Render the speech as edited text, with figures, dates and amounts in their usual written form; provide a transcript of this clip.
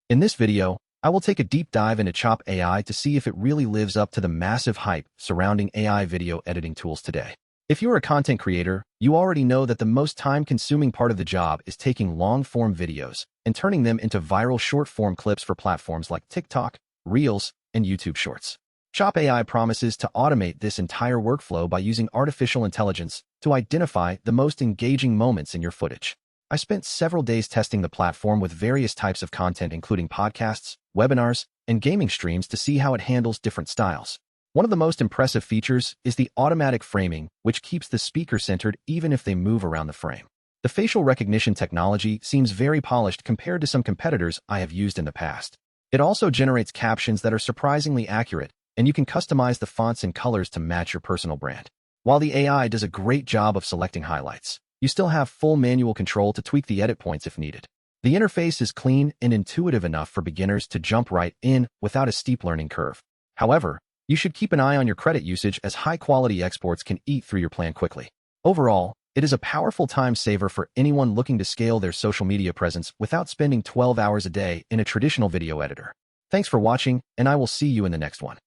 In this video, I will take a deep dive into Chop AI to see if it really lives up to the massive hype surrounding AI video editing tools today. If you're a content creator, you already know that the most time-consuming part of the job is taking long-form videos and turning them into viral short-form clips for platforms like TikTok, Reels, and YouTube Shorts. Chop AI promises to automate this entire workflow by using artificial intelligence to identify the most engaging moments in your footage. I spent several days testing the platform with various types of content, including podcasts, webinars, and gaming streams to see how it handles different styles. One of the most impressive features is the automatic framing, which keeps the speaker centered even if they move around the frame. The facial recognition technology seems very polished compared to some competitors I have used in the past. It also generates captions that are surprisingly accurate, and you can customize the fonts and colors to match your personal brand. While the AI does a great job of selecting highlights, you still have full manual control to tweak the edit points if needed. The interface is clean and intuitive enough for beginners to jump right in without a steep learning curve. However, you should keep an eye on your credit usage, as high-quality exports can eat through your plan quickly. Overall, it is a powerful time saver for anyone looking to scale their social media presence without spending 12 hours a day in a traditional video editor. Thanks for watching, and I will see you in the next one.